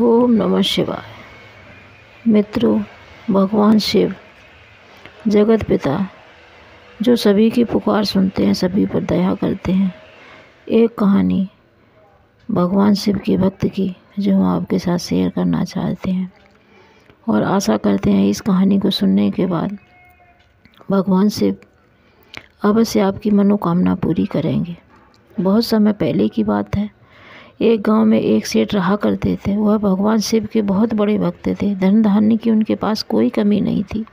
ओम नमः शिवाय। मित्रों, भगवान शिव जगत पिता जो सभी की पुकार सुनते हैं, सभी पर दया करते हैं। एक कहानी भगवान शिव के भक्त की जो हम आपके साथ शेयर करना चाहते हैं और आशा करते हैं इस कहानी को सुनने के बाद भगवान शिव अवश्य आपकी मनोकामना पूरी करेंगे। बहुत समय पहले की बात है। एक गांव में एक सेठ रहा करते थे। वह भगवान शिव के बहुत बड़े भक्त थे। धन धान्य की उनके पास कोई कमी नहीं थी।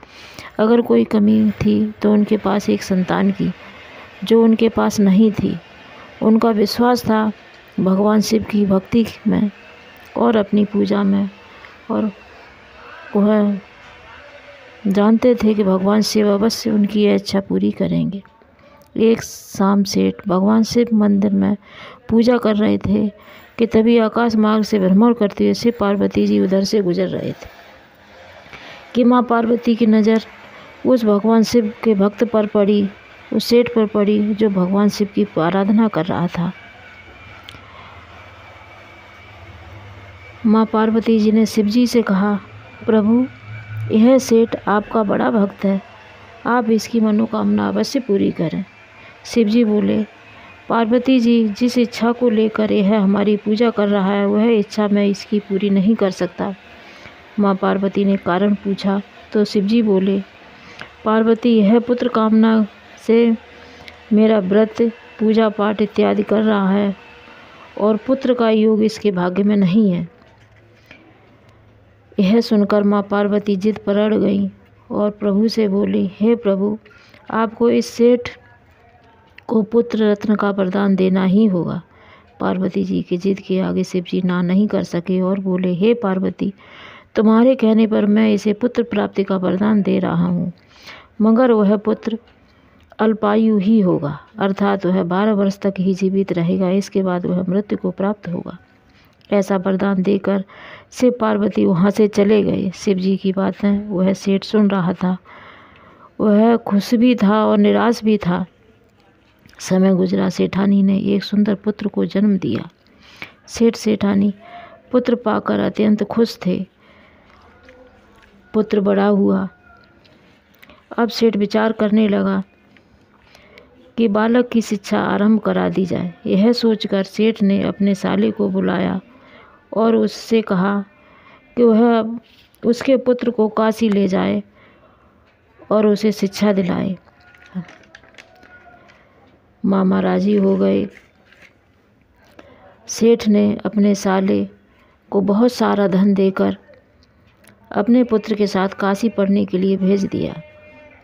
अगर कोई कमी थी तो उनके पास एक संतान की, जो उनके पास नहीं थी। उनका विश्वास था भगवान शिव की भक्ति में और अपनी पूजा में, और वह जानते थे कि भगवान शिव अवश्य उनकी यह इच्छा पूरी करेंगे। एक शाम सेठ भगवान शिव मंदिर में पूजा कर रहे थे कि तभी आकाश मार्ग से भ्रमण करते हुए शिव पार्वती जी उधर से गुजर रहे थे कि माँ पार्वती की नज़र उस भगवान शिव के भक्त पर पड़ी, उस सेठ पर पड़ी जो भगवान शिव की आराधना कर रहा था। माँ पार्वती जी ने शिव जी से कहा, प्रभु, यह सेठ आपका बड़ा भक्त है, आप इसकी मनोकामना अवश्य पूरी करें। शिव जी बोले, पार्वती जी, जिस इच्छा को लेकर यह हमारी पूजा कर रहा है वह इच्छा मैं इसकी पूरी नहीं कर सकता। माँ पार्वती ने कारण पूछा तो शिव जी बोले, पार्वती, यह पुत्र कामना से मेरा व्रत, पूजा पाठ इत्यादि कर रहा है और पुत्र का योग इसके भाग्य में नहीं है। यह सुनकर माँ पार्वती जिद पर अड़ गई और प्रभु से बोली, हे प्रभु, आपको इस सेठ को पुत्र रत्न का वरदान देना ही होगा। पार्वती जी की जिद के आगे शिव जी ना नहीं कर सके और बोले, हे पार्वती, तुम्हारे कहने पर मैं इसे पुत्र प्राप्ति का वरदान दे रहा हूँ, मगर वह पुत्र अल्पायु ही होगा, अर्थात वह 12 वर्ष तक ही जीवित रहेगा, इसके बाद वह मृत्यु को प्राप्त होगा। ऐसा वरदान देकर शिव पार्वती वहाँ से चले गए। शिव जी की बातें वह सेठ सुन रहा था। वह खुश भी था और निराश भी था। समय गुजरा, सेठानी ने एक सुंदर पुत्र को जन्म दिया। सेठ सेठानी पुत्र पाकर अत्यंत खुश थे। पुत्र बड़ा हुआ। अब सेठ विचार करने लगा कि बालक की शिक्षा आरंभ करा दी जाए। यह सोचकर सेठ ने अपने साले को बुलाया और उससे कहा कि वह उसके पुत्र को काशी ले जाए और उसे शिक्षा दिलाए। मामा राजी हो गए। सेठ ने अपने साले को बहुत सारा धन देकर अपने पुत्र के साथ काशी पढ़ने के लिए भेज दिया।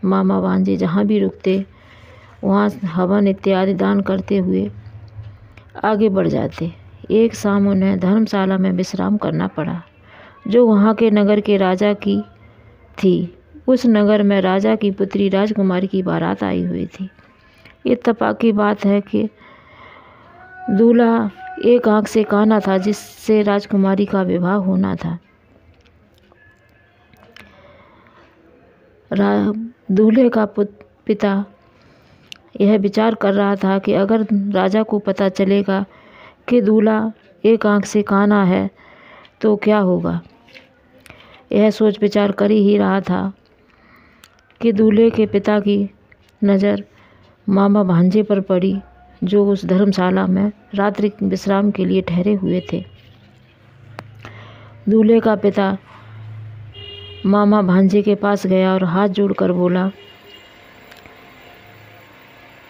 मामा भांजे जहाँ भी रुकते वहाँ हवन इत्यादि दान करते हुए आगे बढ़ जाते। एक शाम उन्हें धर्मशाला में विश्राम करना पड़ा, जो वहाँ के नगर के राजा की थी। उस नगर में राजा की पुत्री राजकुमारी की बारात आई हुई थी। इत्तेफाक की बात है कि दूल्हा एक आंख से काना था, जिससे राजकुमारी का विवाह होना था। दूल्हे का पिता यह विचार कर रहा था कि अगर राजा को पता चलेगा कि दूल्हा एक आंख से काना है तो क्या होगा। यह सोच विचार कर ही रहा था कि दूल्हे के पिता की नज़र मामा भांजे पर पड़ी, जो उस धर्मशाला में रात्रि विश्राम के लिए ठहरे हुए थे। दूल्हे का पिता मामा भांजे के पास गया और हाथ जोड़कर बोला,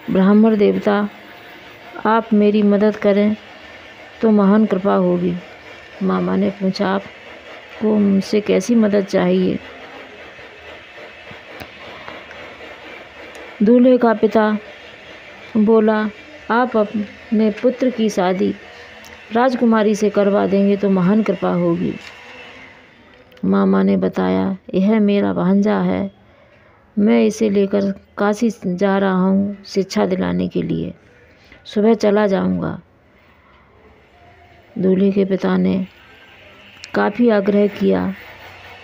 ब्राह्मण देवता, आप मेरी मदद करें तो महान कृपा होगी। मामा ने पूछा, आपको मुझसे कैसी मदद चाहिए। दूल्हे का पिता बोला, आप अपने पुत्र की शादी राजकुमारी से करवा देंगे तो महान कृपा होगी। मामा ने बताया, यह मेरा भांजा है, मैं इसे लेकर काशी जा रहा हूँ शिक्षा दिलाने के लिए, सुबह चला जाऊँगा। दूल्हे के पिता ने काफ़ी आग्रह किया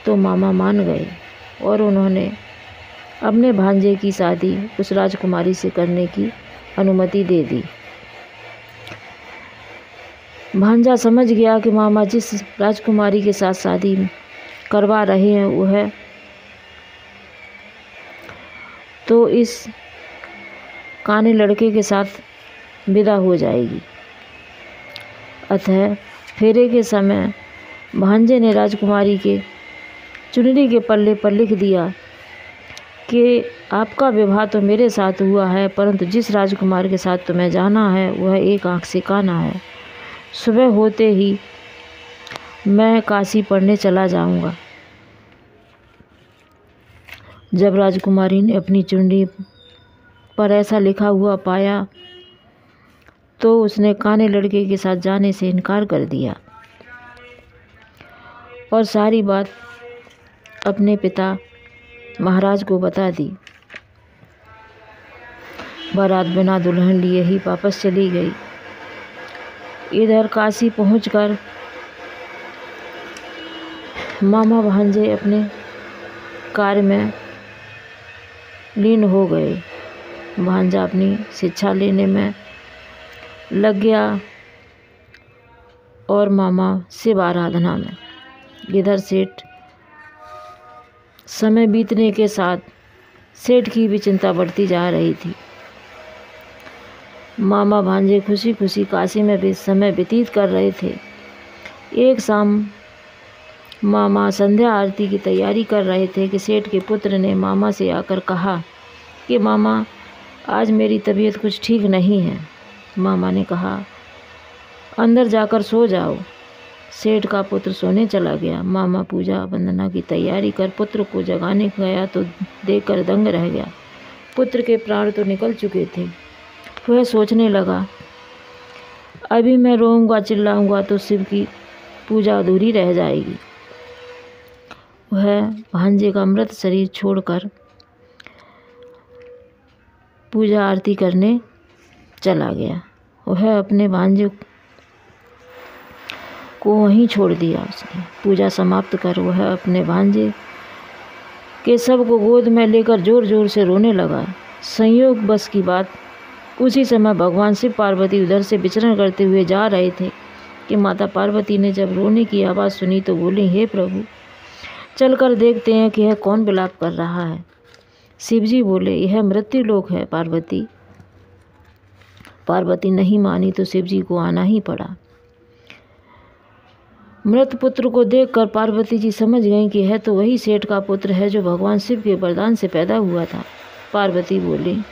तो मामा मान गए और उन्होंने अपने भांजे की शादी उस राजकुमारी से करने की अनुमति दे दी। भांजा समझ गया कि मामा जिस राजकुमारी के साथ शादी करवा रहे हैं वो है तो इस काने लड़के के साथ विदा हो जाएगी। अतः फेरे के समय भांजे ने राजकुमारी के चुनरी के पल्ले पर लिख दिया कि आपका विवाह तो मेरे साथ हुआ है, परंतु जिस राजकुमार के साथ तुम्हें जाना है वह एक आँख से काना है। सुबह होते ही मैं काशी पढ़ने चला जाऊंगा। जब राजकुमारी ने अपनी चुनरी पर ऐसा लिखा हुआ पाया तो उसने काने लड़के के साथ जाने से इनकार कर दिया और सारी बात अपने पिता महाराज को बता दी। बारात बिना दुल्हन लिए ही वापस चली गई। इधर काशी पहुंचकर मामा भांजे अपने कार्य में लीन हो गए। भांजा अपनी शिक्षा लेने में लग गया और मामा शिव आराधना में। इधर सेठ समय बीतने के साथ सेठ की भी चिंता बढ़ती जा रही थी। मामा भांजे खुशी खुशी काशी में भी समय व्यतीत कर रहे थे। एक शाम मामा संध्या आरती की तैयारी कर रहे थे कि सेठ के पुत्र ने मामा से आकर कहा कि मामा आज मेरी तबीयत कुछ ठीक नहीं है। मामा ने कहा अंदर जाकर सो जाओ। सेठ का पुत्र सोने चला गया। मामा पूजा वंदना की तैयारी कर पुत्र को जगाने गया तो देखकर दंग रह गया। पुत्र के प्राण तो निकल चुके थे। वह सोचने लगा अभी मैं रोऊंगा चिल्लाऊंगा तो शिव की पूजा अधूरी रह जाएगी। वह भांजे का मृत शरीर छोड़कर पूजा आरती करने चला गया। वह अपने भांजे को वहीं छोड़ दिया। उसने पूजा समाप्त कर वह अपने भांजे के शव को गोद में लेकर जोर जोर से रोने लगा। संयोग बस की बात उसी समय भगवान शिव पार्वती उधर से विचरण करते हुए जा रहे थे कि माता पार्वती ने जब रोने की आवाज़ सुनी तो बोली हे प्रभु चलकर देखते हैं कि यह कौन विलाप कर रहा है। शिवजी बोले यह मृत्यु लोक है पार्वती। पार्वती नहीं मानी तो शिवजी को आना ही पड़ा। मृत पुत्र को देखकर पार्वती जी समझ गईं कि यह तो वही सेठ का पुत्र है जो भगवान शिव के वरदान से पैदा हुआ था। पार्वती बोली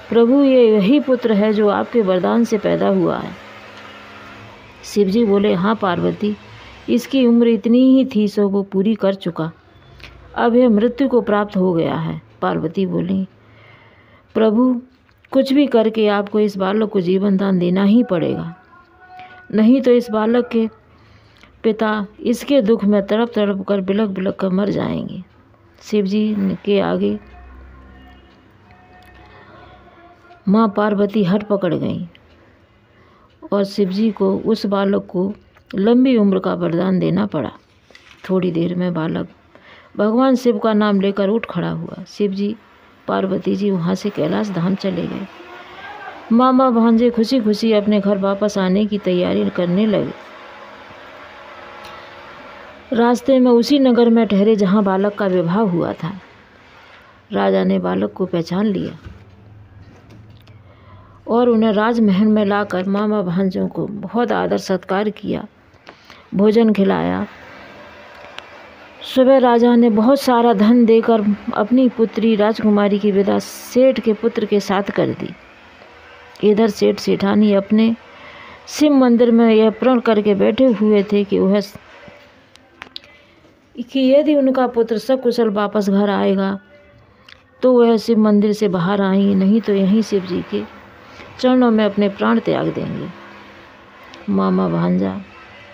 प्रभु ये वही पुत्र है जो आपके वरदान से पैदा हुआ है। शिवजी बोले हाँ पार्वती इसकी उम्र इतनी ही थी सो वो पूरी कर चुका, अब यह मृत्यु को प्राप्त हो गया है। पार्वती बोली प्रभु कुछ भी करके आपको इस बालक को जीवन दान देना ही पड़ेगा, नहीं तो इस बालक के पिता इसके दुख में तड़प तड़प कर बिलख बिलख कर मर जाएंगे। शिवजी के आगे माँ पार्वती हट पकड़ गई और शिवजी को उस बालक को लंबी उम्र का वरदान देना पड़ा। थोड़ी देर में बालक भगवान शिव का नाम लेकर उठ खड़ा हुआ। शिवजी पार्वती जी वहाँ से कैलाश धाम चले गए। मामा भांजे खुशी खुशी अपने घर वापस आने की तैयारी करने लगे। रास्ते में उसी नगर में ठहरे जहाँ बालक का विवाह हुआ था। राजा ने बालक को पहचान लिया और उन्हें राजमहल में लाकर मामा भांजों को बहुत आदर सत्कार किया, भोजन खिलाया। सुबह राजा ने बहुत सारा धन देकर अपनी पुत्री राजकुमारी की विदा सेठ के पुत्र के साथ कर दी। इधर सेठ सेठानी अपने शिव मंदिर में यह प्रण करके बैठे हुए थे कि यदि उनका पुत्र सकुशल वापस घर आएगा तो वह शिव मंदिर से बाहर आएंगे, नहीं तो यहीं शिव जी के चरणों में अपने प्राण त्याग देंगे। मामा भांजा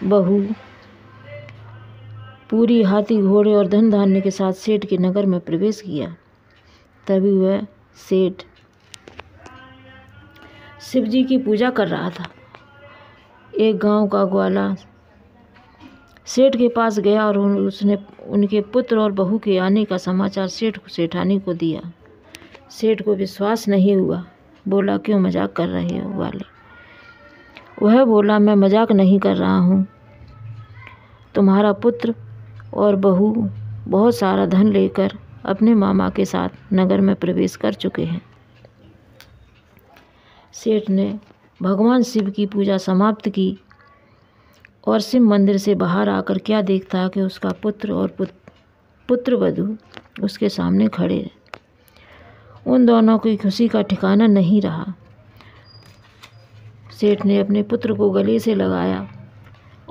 बहू पूरी हाथी घोड़े और धन धान्य के साथ सेठ के नगर में प्रवेश किया। तभी वह सेठ शिव जी की पूजा कर रहा था। एक गांव का ग्वाला सेठ के पास गया और उसने उनके पुत्र और बहू के आने का समाचार सेठानी को दिया। सेठ को विश्वास नहीं हुआ, बोला क्यों मजाक कर रहे हो वाले। वह बोला, मैं मजाक नहीं कर रहा हूँ। तुम्हारा पुत्र और बहू बहुत सारा धन लेकर अपने मामा के साथ नगर में प्रवेश कर चुके हैं। सेठ ने भगवान शिव की पूजा समाप्त की और शिव मंदिर से बाहर आकर क्या देखता कि उसका पुत्र और पुत्रवधू उसके सामने खड़े। उन दोनों की खुशी का ठिकाना नहीं रहा। सेठ ने अपने पुत्र को गले से लगाया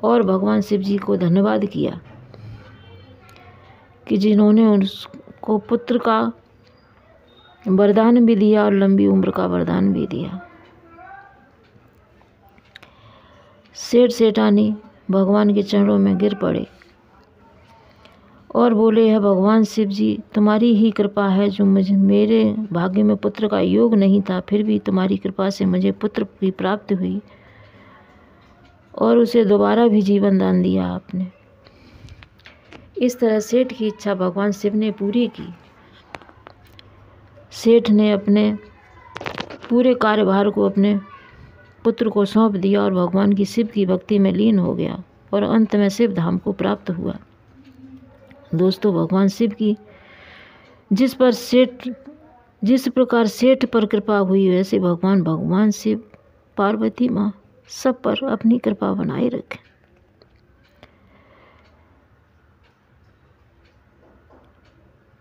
और भगवान शिव जी को धन्यवाद किया कि जिन्होंने उसको पुत्र का वरदान भी दिया और लंबी उम्र का वरदान भी दिया। सेठ सेठानी भगवान के चरणों में गिर पड़े और बोले, है भगवान शिव जी, तुम्हारी ही कृपा है जो मेरे भाग्य में पुत्र का योग नहीं था, फिर भी तुम्हारी कृपा से मुझे पुत्र की प्राप्ति हुई और उसे दोबारा भी जीवन दान दिया आपने। इस तरह सेठ की इच्छा भगवान शिव ने पूरी की। सेठ ने अपने पूरे कार्यभार को अपने पुत्र को सौंप दिया और भगवान की शिव की भक्ति में लीन हो गया और अंत में शिव धाम को प्राप्त हुआ। दोस्तों, भगवान शिव की जिस प्रकार सेठ पर कृपा हुई, वैसे भगवान शिव, पार्वती माँ सब पर अपनी कृपा बनाए रखें।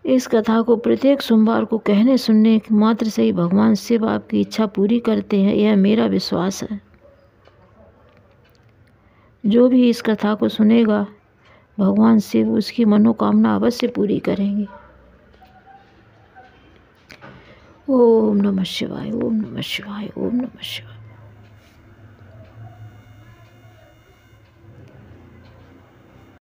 इस कथा को प्रत्येक सोमवार को कहने सुनने मात्र से ही भगवान शिव आपकी इच्छा पूरी करते हैं, यह मेरा विश्वास है। जो भी इस कथा को सुनेगा, भगवान शिव उसकी मनोकामना अवश्य पूरी करेंगे। ओम नमः शिवाय, ओम नमः शिवाय, ओम नमः शिवाय।